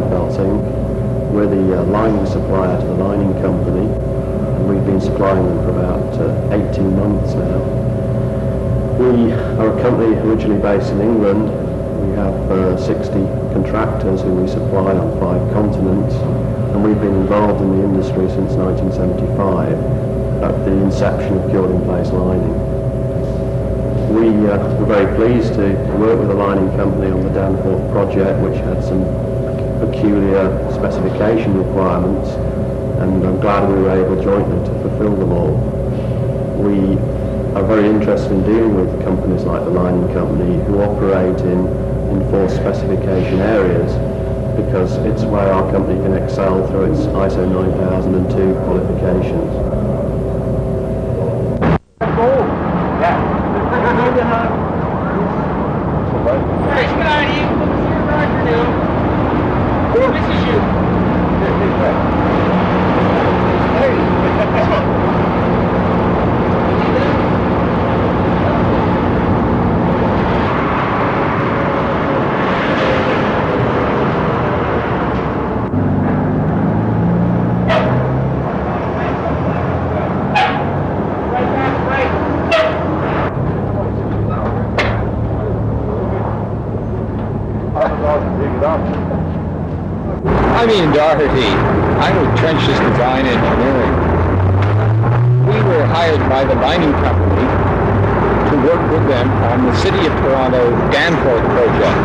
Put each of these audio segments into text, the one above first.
Belts Inc. We're the lining supplier to the lining company, and we've been supplying them for about 18 months now. We are a company originally based in England. We have 60 contractors who we supply on 5 continents, and we've been involved in the industry since 1975 at the inception of cured-in-place lining. We're very pleased to work with a lining company on the Danforth project, which had some peculiar specification requirements, and I'm glad we were able jointly to fulfill them all. We are very interested in dealing with companies like the lining company who operate in enforced specification areas, because it's where our company can excel through its ISO 9002 qualifications. I'm Ian Doherty. I'm with Trenches Design Engineering. We were hired by the mining company to work with them on the City of Toronto Danforth project.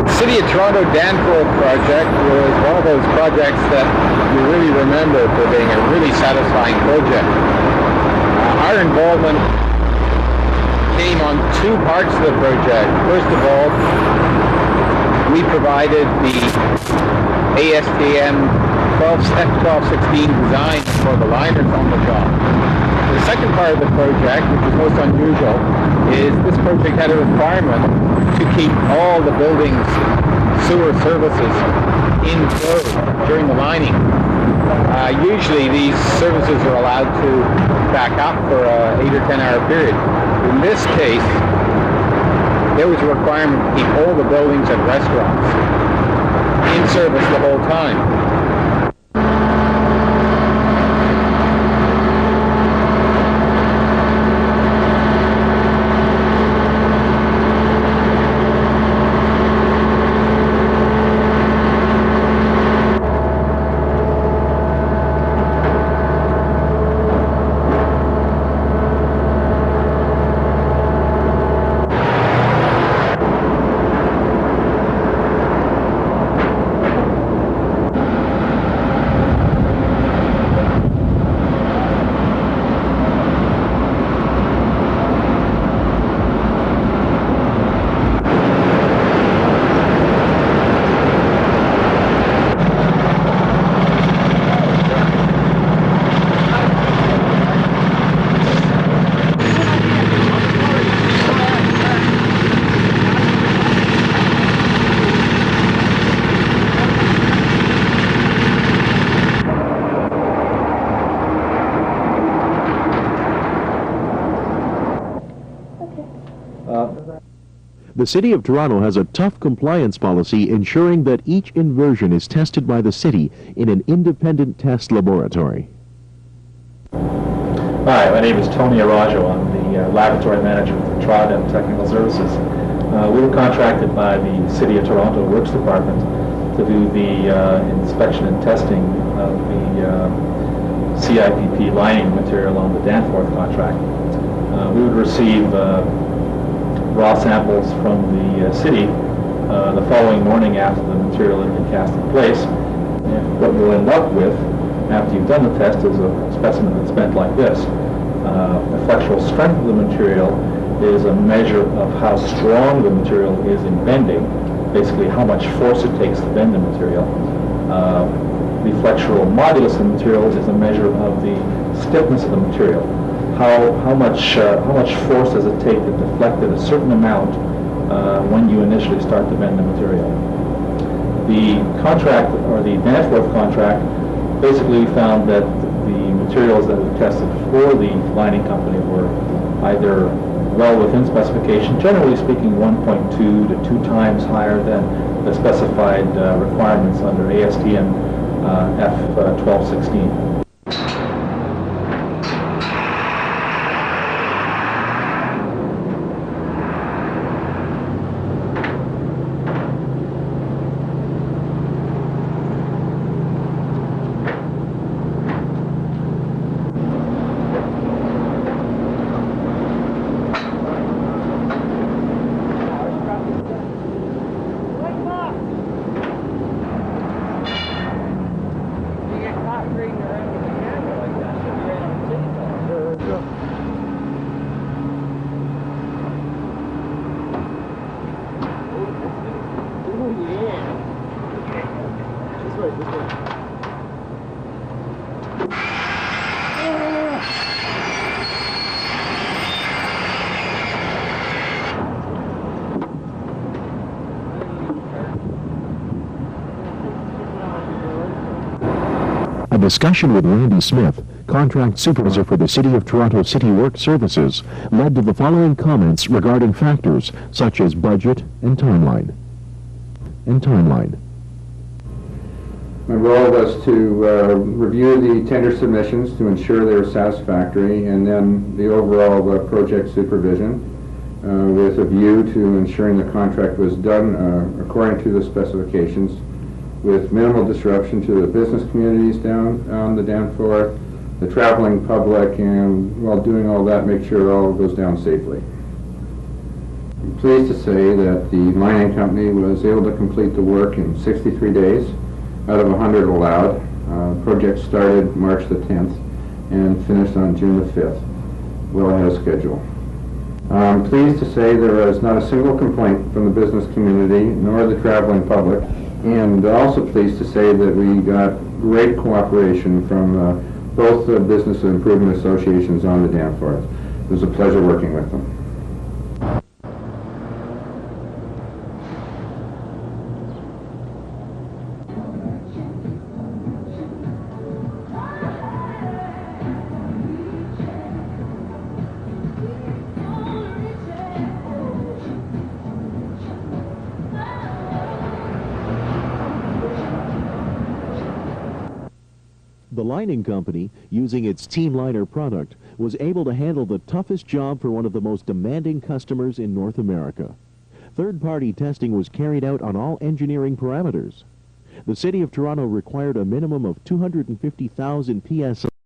The City of Toronto Danforth project was one of those projects that you really remember for being a really satisfying project. Our involvement came on 2 parts of the project. First of all, we provided the ASTM F1216 design for the liners on the job. The second part of the project, which is most unusual, is this project had a requirement to keep all the buildings' sewer services in flow during the lining. Usually these services are allowed to back up for an 8 or 10 hour period. In this case, there was a requirement to keep all the buildings and restaurants in service the whole time. The City of Toronto has a tough compliance policy ensuring that each inversion is tested by the city in an independent test laboratory. Hi, my name is Tony Arajo. I'm the laboratory manager for Trodem Technical Services. We were contracted by the City of Toronto Works Department to do the inspection and testing of the CIPP lining material on the Danforth contract. We would receive raw samples from the city the following morning after the material had been cast in place. And what you'll end up with after you've done the test is a specimen that's bent like this. The flexural strength of the material is a measure of how strong the material is in bending, basically how much force it takes to bend the material. The flexural modulus of the material is a measure of the stiffness of the material. How much force does it take to deflect it a certain amount when you initially start to bend the material. The contract, or the Danforth contract, basically found that the materials that were tested for the lining company were either well within specification, generally speaking 1.2 to 2 times higher than the specified requirements under ASTM F1216. A discussion with Randy Smith, contract supervisor for the City of Toronto City Work Services, led to the following comments regarding factors such as budget and timeline. My role was to review the tender submissions to ensure they were satisfactory, and then the overall project supervision with a view to ensuring the contract was done according to the specifications, with minimal disruption to the business communities down on the Danforth, the traveling public, and while doing all that, make sure it all goes down safely. I'm pleased to say that the mining company was able to complete the work in 63 days out of 100 allowed. Project started March the 10th and finished on June the 5th, well ahead of schedule. I'm pleased to say there was not a single complaint from the business community nor the traveling public, and also pleased to say that we got great cooperation from both the business improvement associations on the Danforth. It was a pleasure working with them. The lining company, using its Team Liner product, was able to handle the toughest job for one of the most demanding customers in North America. Third-party testing was carried out on all engineering parameters. The City of Toronto required a minimum of 250,000 PSI